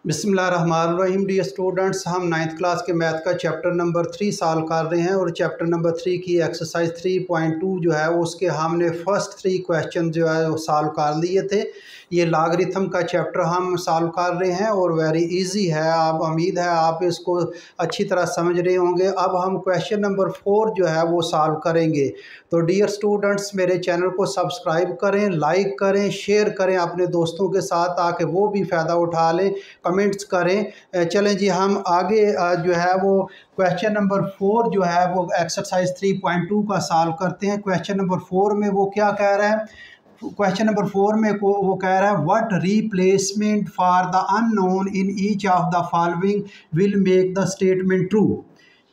बिस्मिल्लाहिर्रहमानिर्रहीम। Dear students, हम 9th class के मैथ का चैप्टर नंबर 3 सॉल्व कर रहे हैं और चैप्टर नंबर 3 की एक्सरसाइज 3.2 जो है उसके हमने फर्स्ट 3 क्वेश्चन जो है वो सॉल्व कर लिए थे। ये लॉगरिथम का चैप्टर हम सॉल्व कर रहे हैं और वेरी इजी है। आप उम्मीद है आप इसको अच्छी तरह समझ रहे होंगे। अब हम क्वेश्चन नंबर 4 जो है वो सॉल्व करेंगे। तो डियर स्टूडेंट्स, मेरे चैनल को सब्सक्राइब करें, लाइक करें, शेयर करें अपने दोस्तों के साथ ताकि वो भी फ़ायदा उठा लें, कमेंट्स करें। चलें जी, हम आगे जो है वो क्वेश्चन नंबर 4 जो है वो एक्सरसाइज 3.2 का सॉल्व करते हैं। क्वेश्चन नंबर 4 में वो क्या कह रहा है? क्वेश्चन नंबर 4 में वो कह रहा है what replacement for the unknown in each of the following will make the statement true.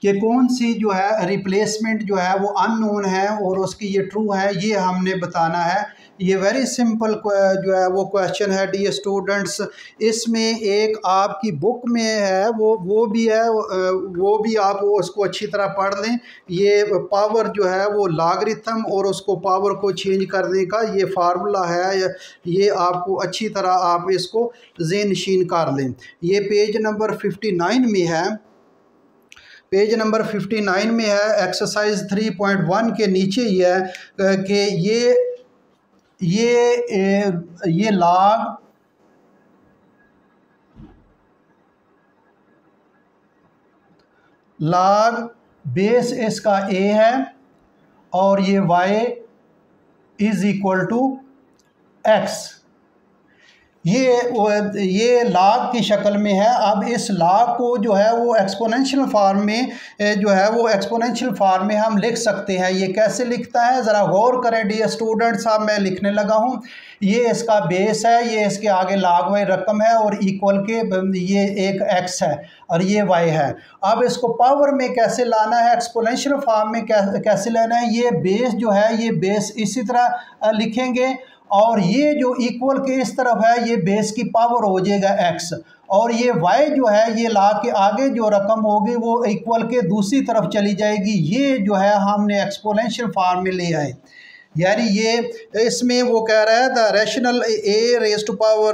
कि कौन सी जो है रिप्लेसमेंट जो है वो अननोन है और उसकी ये ट्रू है, ये हमने बताना है। ये वेरी सिंपल जो है वो क्वेश्चन है डियर स्टूडेंट्स। इसमें एक आपकी बुक में है वो भी है, वो भी आप उसको अच्छी तरह पढ़ लें। ये पावर जो है वो लॉगरिथम और उसको पावर को चेंज करने का ये फार्मूला है। ये आपको अच्छी तरह आप इसको ज़हन-नशीन कर लें। ये पेज नंबर 59 में है। पेज नंबर 59 में है। एक्सरसाइज 3.1 के नीचे ही है कि ये log बेस इसका a है और ये y is equal to x। ये log की शक्ल में है। अब इस log को जो है वो एक्सपोनेंशियल फॉर्म में जो है वो एक्सपोनेंशियल फॉर्म में हम लिख सकते हैं। ये कैसे लिखता है ज़रा गौर करें डियर स्टूडेंट्स। अब मैं लिखने लगा हूँ। ये इसका बेस है, ये इसके आगे log y रकम है और इक्वल के ये एक x है और ये y है। अब इसको पावर में कैसे लाना है, एक्सपोनेंशियल फॉर्म में कैसे लाना है? ये बेस जो है ये बेस इसी तरह लिखेंगे और ये जो इक्वल के इस तरफ है ये बेस की पावर हो जाएगा x और ये y जो है ये log के आगे जो रकम होगी वो इक्वल के दूसरी तरफ चली जाएगी। ये जो है हमने एक्सपोनेंशियल फॉर्म में ले आए। यानी ये इसमें वो कह रहा है the rational a raise to power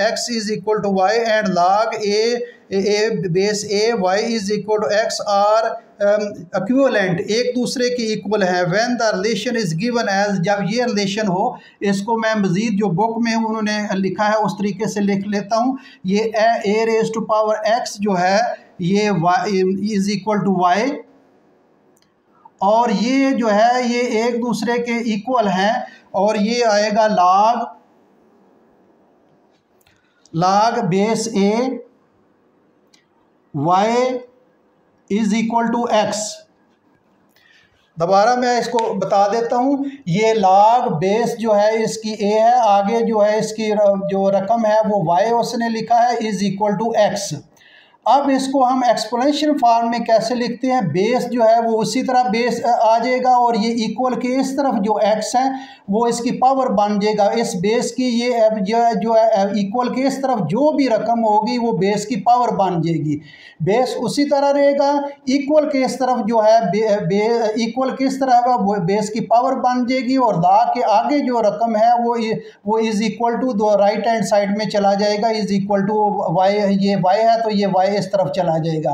x is equal to y and log a base a y is equal to x are equivalent, एक दूसरे के इक्वल है। When the relation is given as, जब ये रिलेशन हो, इसको मैं मज़ीद जो बुक में उन्होंने लिखा है उस तरीके से लिख लेता हूँ। ये a raise to power x जो है ये y is equal to y और ये जो है ये एक दूसरे के इक्वल हैं और ये आएगा log base a y is equal to x। दोबारा मैं इसको बता देता हूँ। ये log बेस जो है इसकी a है, आगे जो है इसकी जो रकम है वो y उसने लिखा है इज इक्वल टू x। अब इसको हम एक्सपोनेंशियल फॉर्म में कैसे लिखते हैं? बेस जो है वो उसी तरह बेस आ जाएगा और ये इक्वल के इस तरफ जो x है वो इसकी पावर बन जाएगा। इस बेस की ये जो है इक्वल के इस तरफ जो भी रकम होगी वो बेस की पावर बन जाएगी। बेस उसी तरह रहेगा, इक्वल के इस तरफ जो है इक्वल के इस तरह वो बेस की पावर बन जाएगी और log के आगे जो रकम है वो इज इक्वल टू दो राइट हैंड साइड में चला जाएगा, इज इक्वल टू y। ये y है तो ये y इस तरफ चला जाएगा।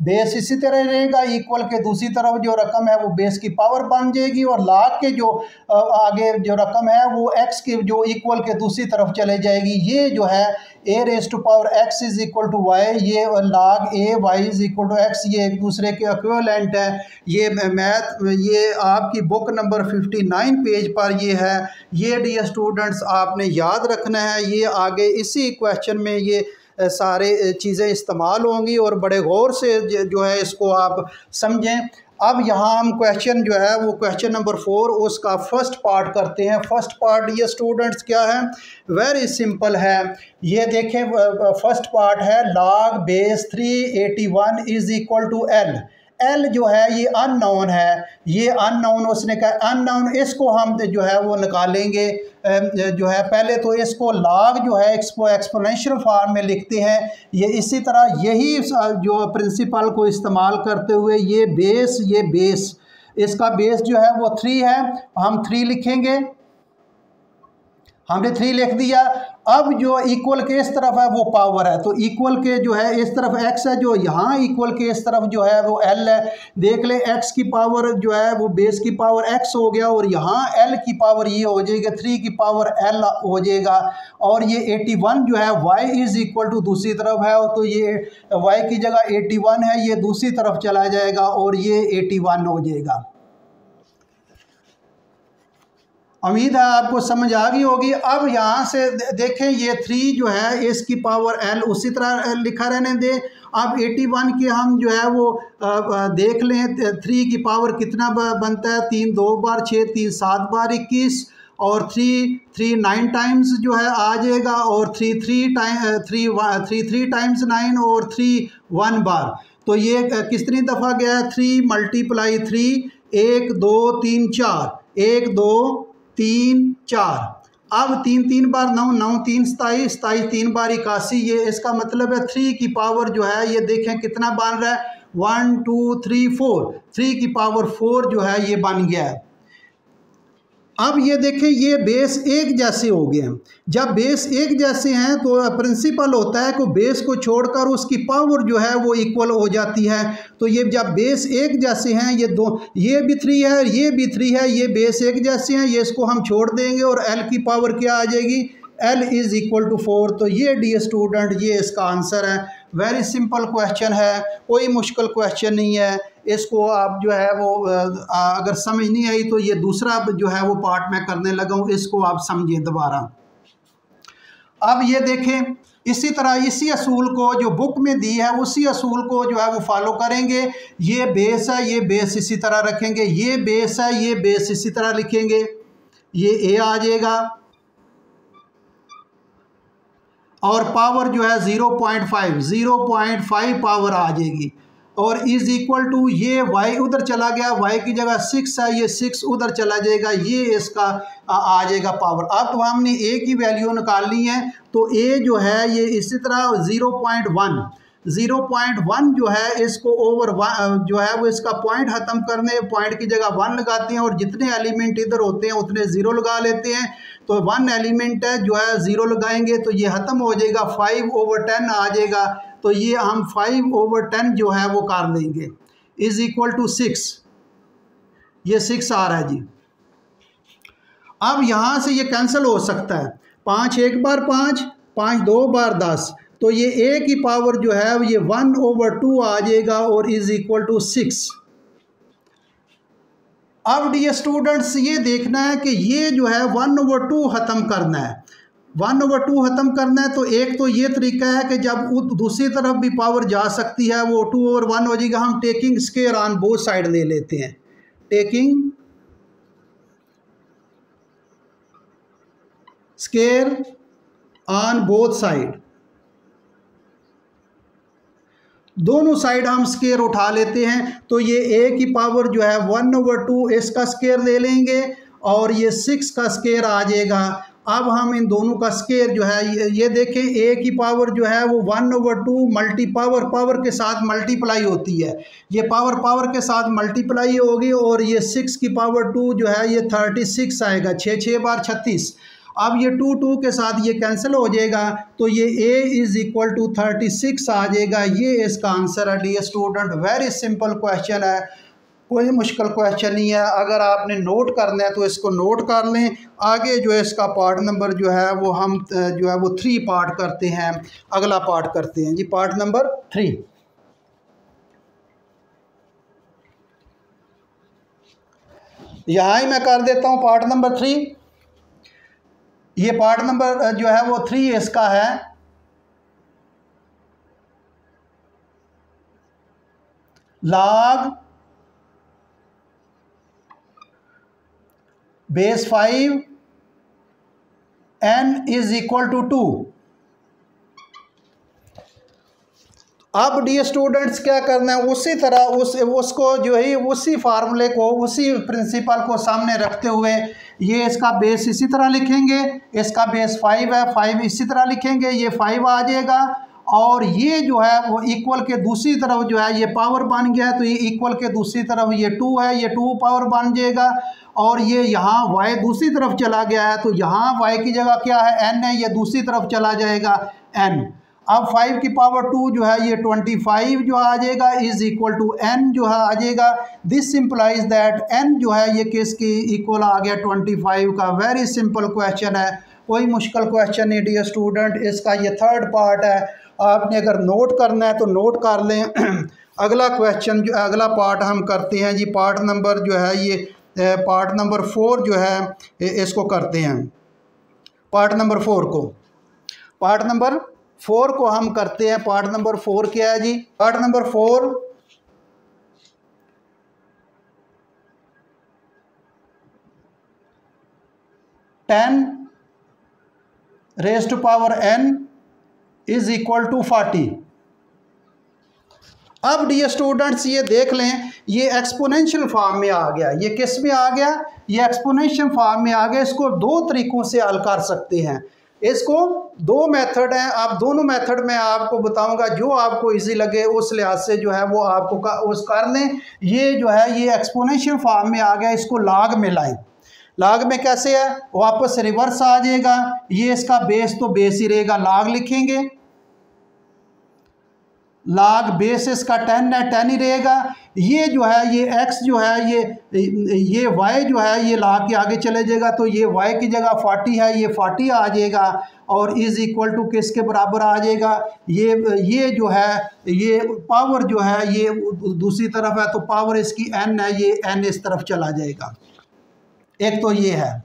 बेस इसी तरह रहेगा, इक्वल के दूसरी तरफ जो रकम है वो बेस की पावर बन जाएगी और log के जो आगे जो रकम है वो x की जो इक्वल के दूसरी तरफ चले जाएगी। ये जो है a raise to power x is equal to y, ये log a y is equal to x, ये एक दूसरे के इक्विवेलेंट है। ये मैथ ये आपकी बुक नंबर 59 पेज पर ये है। ये डियर स्टूडेंट्स आपने याद रखना है। ये आगे इसी क्वेश्चन में ये सारे चीज़ें इस्तेमाल होंगी और बड़े गौर से जो है इसको आप समझें। अब यहाँ हम क्वेश्चन जो है वो क्वेश्चन नंबर 4 उसका फर्स्ट पार्ट करते हैं। फर्स्ट पार्ट ये स्टूडेंट्स क्या है? वेरी सिंपल है। ये देखें, फर्स्ट पार्ट है log base 381 is equal to l जो है ये अननोन है। ये अननोन उसने कहा अननोन, इसको हम जो है वो निकालेंगे। जो है पहले तो इसको log जो है एक्सपोनेंशियल फॉर्म में लिखते हैं। ये इसी तरह यही जो प्रिंसिपल को इस्तेमाल करते हुए ये बेस इसका बेस जो है वो 3 है, हम 3 लिखेंगे। हमने 3 लिख दिया। अब जो इक्वल के इस तरफ है वो पावर है, तो इक्वल के जो है इस तरफ x है, जो यहाँ इक्वल के इस तरफ जो है वो l है। देख ले x की पावर जो है वो बेस की पावर x हो गया, और यहाँ l की पावर ये हो जाएगा 3 की पावर l हो जाएगा। और ये 81 जो है y इज इक्वल टू दूसरी तरफ है, तो ये y की जगह 81 है, ये दूसरी तरफ चला जाएगा और ये 81 हो जाएगा। उम्मीद है आपको समझ आ गई होगी। अब यहाँ से देखें ये 3 जो है इसकी पावर l उसी तरह लिखा रहने दें। अब 81 के हम जो है वो देख लें 3 की पावर कितना बनता है, 3 2 बार 6, 3 7 बार 21, और 3 9 टाइम्स जो है आ जाएगा, और 3 3 टाइम्स 9, और 3 1 बार। तो ये कितनी दफ़ा गया है, 3 × 3 1 2 3 4, 1 2 3 4। अब 3 3 बार 9, 9 3 27, 27 3 बार 81। ये इसका मतलब है 3 की पावर जो है ये देखें कितना बन रहा है, 1 2 3 4, 3 की पावर 4 जो है ये बन गया है। अब ये देखें ये बेस एक जैसे हो गए हैं। जब बेस एक जैसे हैं तो प्रिंसिपल होता है कि बेस को छोड़कर उसकी पावर जो है वो इक्वल हो जाती है। तो ये जब बेस एक जैसे हैं, ये भी 3 है, ये भी 3 है, ये बेस एक जैसे हैं, ये इसको हम छोड़ देंगे और l की पावर क्या आ जाएगी, l इज़ इक्वल टू 4। तो ये डियर स्टूडेंट ये इसका आंसर है। वेरी सिंपल क्वेश्चन है, कोई मुश्किल क्वेश्चन नहीं है। इसको आप जो है वो अगर समझ नहीं आई तो ये दूसरा जो है वो पार्ट मैं करने लगा हूँ, इसको आप समझिए दोबारा। अब ये देखें इसी तरह इसी असूल को जो बुक में दी है उसी असूल को जो है वो फॉलो करेंगे। ये बेस है, ये बेस इसी तरह रखेंगे, ये बेस है, ये बेस इसी तरह लिखेंगे, ये a आ जाएगा, और पावर जो है 0.5 पावर आ जाएगी, और इज़ इक्वल टू ये y उधर चला गया, y की जगह 6 है, ये 6 उधर चला जाएगा, ये इसका आ जाएगा पावर। अब तो हमने a की वैल्यू निकालनी है, तो a जो है ये इसी तरह 0.1 जो है इसको ओवर जो है वो इसका पॉइंट ख़त्म करने, पॉइंट की जगह 1 लगाते हैं, और जितने एलिमेंट इधर होते हैं उतने 0 लगा लेते हैं। तो 1 एलिमेंट है जो है 0 लगाएंगे तो ये ख़त्म हो जाएगा, 5/10 आ जाएगा। तो ये हम 5/10 जो है वो कर लेंगे, इज़ इक्वल टू 6, ये 6 आ रहा है जी। अब यहाँ से ये कैंसिल हो सकता है, 5 एक बार 5, 5 2 बार 10, तो ये a की पावर जो है ये 1/2 आ जाएगा, और इज़ इक्वल टू 6। अब डियर स्टूडेंट्स ये देखना है कि ये जो है 1/2 ख़त्म करना है, 1/2 ख़त्म करना है। तो एक तो ये तरीका है कि जब दूसरी तरफ भी पावर जा सकती है वो 2/1 हो जाएगा। हम taking square on both side ले लेते हैं, taking square on both side, दोनों साइड हम स्क्वायर उठा लेते हैं। तो ये a की पावर जो है 1/2 इसका स्क्वायर ले लेंगे, और ये 6 का स्क्वायर आ जाएगा। अब हम इन दोनों का स्क्वायर जो है ये देखें, a की पावर जो है वो 1/2 पावर के साथ मल्टीप्लाई होती है, ये पावर के साथ मल्टीप्लाई होगी, और ये 6 की पावर 2 जो है ये 36 आएगा, 6 6 बार 36। अब ये 2 के साथ ये कैंसिल हो जाएगा, तो ये a इज़ इक्वल टू 36 आ जाएगा। ये इसका आंसर है dear student. Very simple question है, कोई मुश्किल क्वेश्चन नहीं है। अगर आपने नोट करना है तो इसको नोट कर लें। आगे जो है इसका पार्ट नंबर जो है वो हम जो है वो 3 पार्ट करते हैं, अगला पार्ट करते हैं जी, पार्ट नंबर 3। यहाँ ही मैं कर देता हूँ पार्ट नंबर 3। ये पार्ट नंबर जो है वो 3 इसका है, log base 5 n is equal to 2। अब डियर स्टूडेंट्स क्या करना है, उसी तरह उसको जो है उसी फार्मूले को, उसी प्रिंसिपल को सामने रखते हुए ये इसका बेस इसी तरह लिखेंगे, इसका बेस 5 है, 5 इसी तरह लिखेंगे, ये 5 आ जाएगा, और ये जो है वो इक्वल के दूसरी तरफ जो है ये पावर बन गया है, तो ये इक्वल के दूसरी तरफ ये 2 है, ये 2 पावर बन जाएगा, और ये यहाँ y दूसरी तरफ चला गया है, तो यहाँ y की जगह क्या है, n है, ये दूसरी तरफ चला जाएगा n। अब 5 की पावर 2 जो है ये 25 जो आ जाएगा इज इक्वल टू n जो है आ जाएगा। दिस सिंप्लाइज दैट n जो है ये किसकी इक्वल आ गया 25 का। वेरी सिंपल क्वेश्चन है, कोई मुश्किल क्वेश्चन नहीं डियर स्टूडेंट। इसका ये थर्ड पार्ट है, आपने अगर नोट करना है तो नोट कर लें। अगला क्वेश्चन जो अगला पार्ट हम करते हैं जी, पार्ट नंबर जो है ये पार्ट नंबर 4 जो है इसको करते हैं। पार्ट नंबर 4 को हम करते हैं। पार्ट नंबर 4 क्या है जी, part number 4 10 raise to power n is equal to 40। अब डियर स्टूडेंट्स ये देख लें, ये एक्सपोनेंशियल फॉर्म में आ गया। ये किस में आ गया, ये एक्सपोनेंशियल फॉर्म में आ गया। इसको दो तरीक़ों से हल कर सकते हैं। इसको दो मेथड हैं, आप दोनों मेथड में आपको बताऊंगा, जो आपको इजी लगे उस लिहाज से जो है वो आपको उस कर लें। ये जो है ये एक्सपोनेंशियल फॉर्म में आ गया, इसको लॉग में लाएं। लॉग में कैसे है, वापस रिवर्स आ जाएगा। ये इसका बेस तो बेस ही रहेगा, लॉग लिखेंगे, लॉग बेस इसका 10 है, 10 ही रहेगा। ये जो है ये x जो है ये y जो है ये लॉग के आगे चले जाएगा, तो ये y की जगह 40 है, ये 40 आ जाएगा और इज इक्वल टू किसके बराबर आ जाएगा, ये जो है ये पावर जो है ये दूसरी तरफ है, तो पावर इसकी n है, ये n इस तरफ चला जाएगा। एक तो ये है।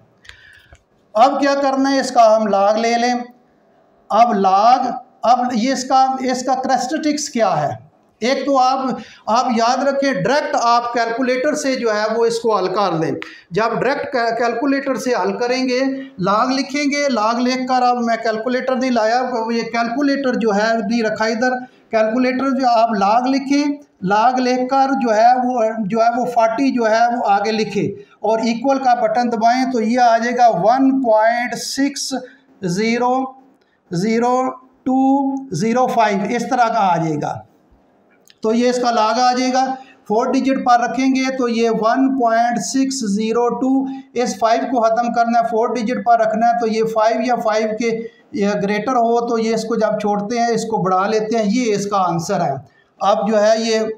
अब क्या करना है, इसका हम लॉग ले लें। अब लॉग, अब ये इसका कैरेक्टरिस्टिक्स क्या है। एक तो आप याद रखें, डायरेक्ट आप कैलकुलेटर से जो है वो इसको हल कर लें। जब डायरेक्ट कैलकुलेटर से हल करेंगे, लॉग लिखेंगे, लॉग लिख कर, अब मैं कैलकुलेटर नहीं लाया, ये कैलकुलेटर जो है नहीं रखा इधर, कैलकुलेटर जो आप लॉग लिखें, लॉग लिख कर जो है वो 40 जो है वो आगे लिखे और इक्वल का बटन दबाएं, तो ये आ जाएगा 1.6000205 इस तरह का आ जाएगा। तो ये इसका लॉग आ जाएगा। 4 डिजिट पर रखेंगे तो ये 1.602, इस 5 को ख़त्म करना है, 4 डिजिट पर रखना है, तो ये 5 या 5 के ग्रेटर हो तो ये इसको जब छोड़ते हैं इसको बढ़ा लेते हैं, ये इसका आंसर है। अब जो है ये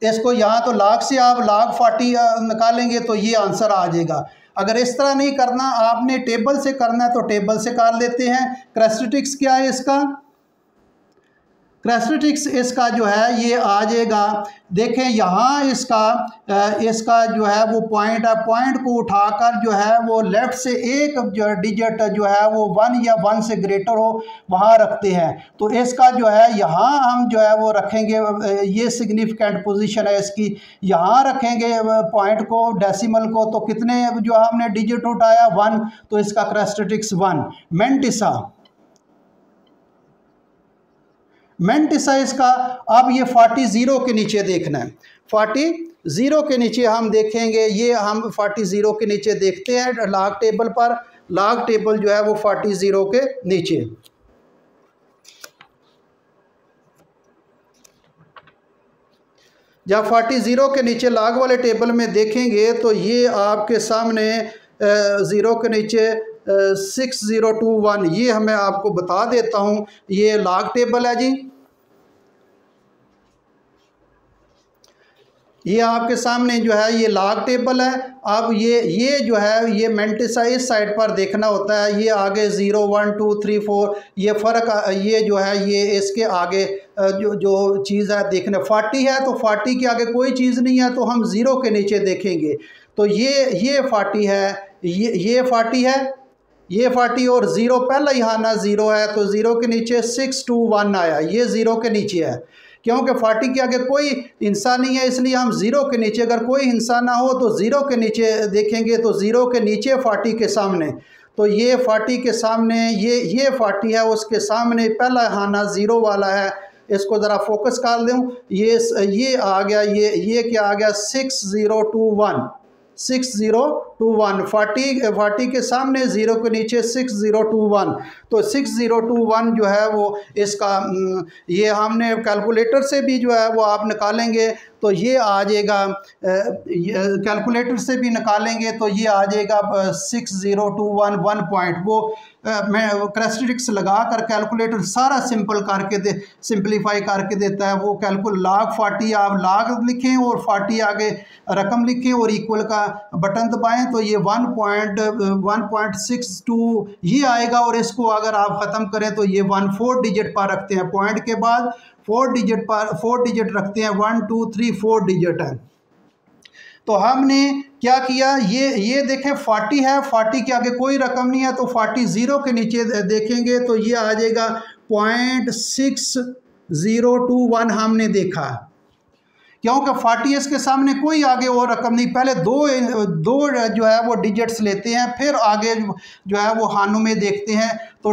इसको यहाँ तो लॉग से आप log 40 निकालेंगे तो ये आंसर आ जाएगा। अगर इस तरह नहीं करना, आपने टेबल से करना है तो टेबल से कर लेते हैं। कैरेक्टरिस्टिक्स क्या है इसका, कैरेक्टरिस्टिक्स इसका जो है ये आ जाएगा, देखें यहाँ इसका जो है वो पॉइंट है, पॉइंट को उठाकर जो है वो लेफ़्ट से एक जो डिजिट जो है वो 1 या 1 से ग्रेटर हो वहाँ रखते हैं। तो इसका जो है यहाँ हम जो है वो रखेंगे, ये सिग्निफिकेंट पोजीशन है इसकी, यहाँ रखेंगे पॉइंट को, डेसिमल को, तो कितने जो हमने डिजिट उठाया 1, तो इसका कैरेक्टरिस्टिक्स 1। मेंटिसा इसका, अब ये 40 0 के नीचे देखना है, 40 0 के नीचे हम देखेंगे, ये हम 40 0 के नीचे देखते हैं लॉग टेबल पर। लॉग टेबल जो है वो 40 0 के नीचे, जब 40 0 के नीचे लॉग वाले टेबल में देखेंगे तो ये आपके सामने 0 के नीचे 6021, ये हमें आपको बता देता हूँ, ये लॉग टेबल है जी। ये आपके सामने जो है ये लॉग टेबल है। अब ये जो है ये मेंटिसा इस साइड पर देखना होता है, ये आगे 0 1 2 3 4 ये फ़र्क, ये जो है ये इसके आगे जो चीज़ है देखने, 40 है तो 40 के आगे कोई चीज़ नहीं है, तो हम 0 के नीचे देखेंगे तो ये 40 है, ये 40 है, ये 40 और 0 पहला ही आना 0 है, तो 0 के नीचे 621 आया, ये 0 के नीचे है, क्योंकि 40 के आगे कोई हिस्सा नहीं है, इसलिए हम 0 के नीचे, अगर कोई हिस्सा ना हो तो 0 के नीचे देखेंगे, तो 0 के नीचे 40 के सामने, तो ये 40 के सामने ये 40 है, उसके सामने पहला खाना 0 वाला है, इसको ज़रा फोकस कर दूँ, ये आ गया, ये क्या आ गया 6021 6021, 40 के सामने 0 के नीचे 6021, तो 6021 जो है वो इसका ये हमने कैलकुलेटर से भी जो है वो आप निकालेंगे तो ये आ जाएगा, कैलकुलेटर से भी निकालेंगे तो ये आ जाएगा 6021 1 पॉइंट। वो मैं कैरेक्टरिस्टिक्स लगा कर कैलकुलेटर सारा सिंपलीफाई करके देता है। वो log 40 आप log लिखें और 40 आगे रकम लिखें और इक्वल का बटन दबाएं तो ये 1.62 ये आएगा। और इसको अगर आप ख़त्म करें तो ये 4 डिजिट पर रखते हैं, पॉइंट के बाद 4 डिजिट रखते हैं, 1 2 3 4 डिजिट है। तो हमने क्या किया, ये देखें 40 है, 40 के आगे कोई रकम नहीं है तो 40 0 के नीचे देखेंगे तो ये आ जाएगा 0.6021 हमने देखा, क्योंकि 40 इसके सामने कोई आगे और रकम नहीं। पहले दो जो है वो डिजिट्स लेते हैं, फिर आगे जो है वो हानों में देखते हैं तो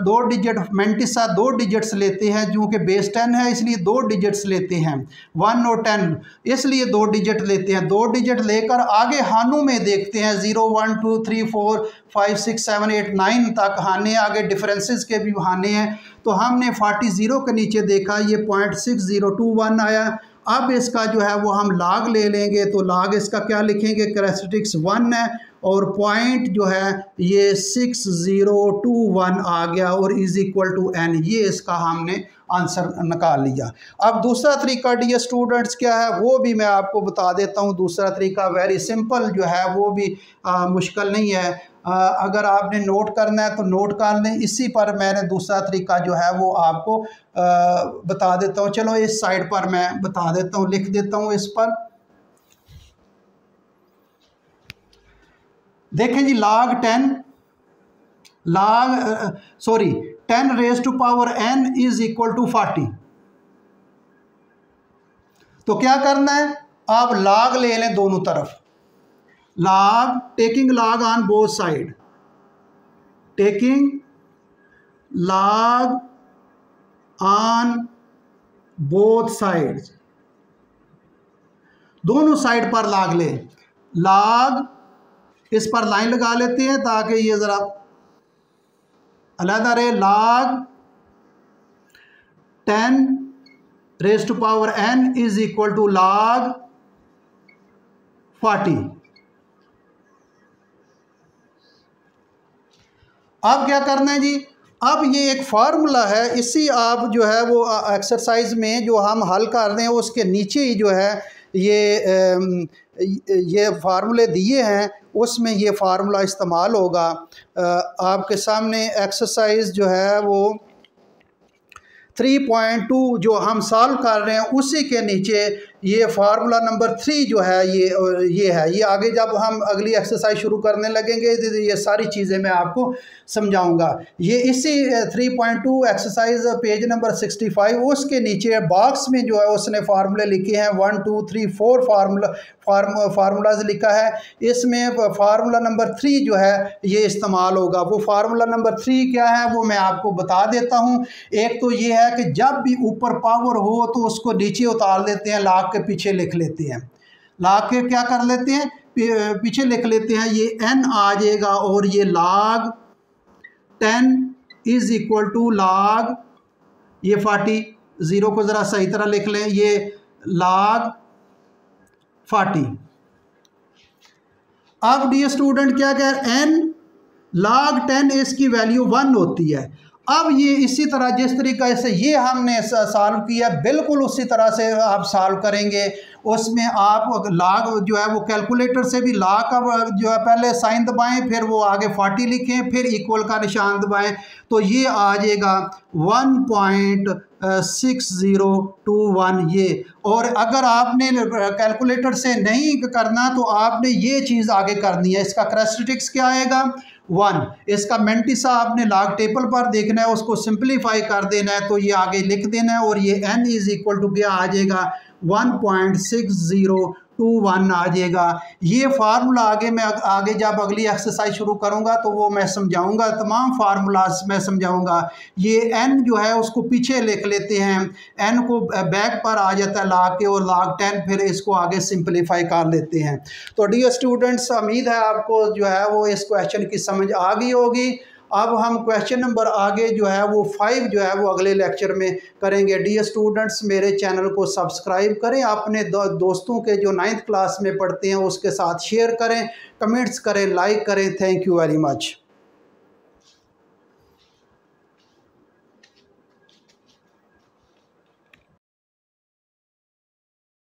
दो डिजिट मेंटिसा 2 डिजिट्स लेते हैं, जो कि बेस 10 है इसलिए 2 डिजिट्स लेते हैं, 1 और 10 इसलिए 2 डिजिट लेते हैं। 2 डिजिट लेकर आगे हानों में देखते हैं, 0 1 2 3 4 5 6 7 8 9 तक हाने, आगे डिफरेंसेस के भी हाने हैं। तो हमने 40 0 के नीचे देखा, ये 0.6021 आया। अब इसका जो है वो हम log ले लेंगे तो log इसका क्या लिखेंगे, कैरेक्टरिस्टिक्स 1 है और पॉइंट जो है ये 6021 आ गया और इज इक्वल टू n, ये इसका हमने आंसर निकाल लिया। अब दूसरा तरीका डियर स्टूडेंट्स क्या है वो भी मैं आपको बता देता हूँ। दूसरा तरीका वेरी सिंपल जो है वो भी मुश्किल नहीं है। अगर आपने नोट करना है तो नोट कर लें, इसी पर मैंने दूसरा तरीका जो है वो आपको बता देता हूँ। चलो इस साइड पर मैं बता देता हूँ, लिख देता हूँ इस पर। देखें जी log 10 raise to power n is equal to 40। तो क्या करना है, आप log ले लें दोनों तरफ, log taking log on both side, taking log on both sides, दोनों साइड पर log लें। log इस पर लाइन लगा लेते हैं ताकि ये ज़रा अलग रहे। log 10 raise to power n is equal to log 40। अब क्या करना है जी, अब ये एक फार्मूला है, इसी आप जो है वो एक्सरसाइज में जो हम हल कर रहे हैं उसके नीचे ही जो है ये फार्मूले दिए हैं, उसमें ये फार्मूला इस्तेमाल होगा। आपके सामने एक्सरसाइज जो है वो 3.2 जो हम सॉल्व कर रहे हैं उसी के नीचे ये फार्मूला नंबर 3 जो है ये है। ये आगे जब हम अगली एक्सरसाइज शुरू करने लगेंगे ये सारी चीज़ें मैं आपको समझाऊंगा। ये इसी 3.2 एक्सरसाइज पेज नंबर 65 उसके नीचे बॉक्स में जो है उसने फार्मूले लिखे हैं, 1 2 3 4 फार्मूलाज लिखा है। इसमें फार्मूला नंबर 3 जो है ये इस्तेमाल होगा। वो फार्मूला नंबर 3 क्या है वो मैं आपको बता देता हूँ। एक तो ये है कि जब भी ऊपर पावर हो तो उसको नीचे उतार लेते हैं, log के पीछे लिख लेते हैं, log के क्या कर लेते हैं पीछे लिख लेते हैं, ये n आ जाएगा और ये log 10 is equal to log ये 40, 0 को ज़रा सही तरह लिख लें, ये log 40। अब डियर स्टूडेंट क्या कह रहे हैं, n log 10 इसकी वैल्यू 1 होती है। अब ये इसी तरह जिस तरीके से ये हमने सॉल्व किया बिल्कुल उसी तरह से आप सॉल्व करेंगे। उसमें आप log जो है वो कैलकुलेटर से भी log का जो है पहले साइन दबाएं, फिर वो आगे 40 लिखें, फिर इक्वल का निशान दबाएं तो ये आ जाएगा 1.6021 ये। और अगर आपने कैलकुलेटर से नहीं करना तो आपने ये चीज़ आगे करनी है। इसका कैरेक्टरिस्टिक्स क्या आएगा 1, इसका मेंटिसा आपने log टेबल पर देखना है, उसको सिंप्लीफाई कर देना है तो ये आगे लिख देना है और ये n इज इक्वल टू क्या आ जाएगा 2 1 आ जाएगा। ये फार्मूला आगे मैं आगे जब अगली एक्सरसाइज शुरू करूँगा तो वो मैं समझाऊँगा, तमाम फार्मूलाज मैं समझाऊँगा। ये n जो है उसको पीछे लिख लेते हैं, n को बैक पर आ जाता है log के, और log 10, फिर इसको आगे सिंपलीफाई कर लेते हैं। तो डियर स्टूडेंट्स, उम्मीद है आपको जो है वो इस क्वेश्चन की समझ आ गई होगी। अब हम क्वेश्चन नंबर आगे जो है वो 5 जो है वो अगले लेक्चर में करेंगे। डियर स्टूडेंट्स, मेरे चैनल को सब्सक्राइब करें, अपने दोस्तों के जो 9th क्लास में पढ़ते हैं उसके साथ शेयर करें, कमेंट्स करें, लाइक करें। Thank you very much.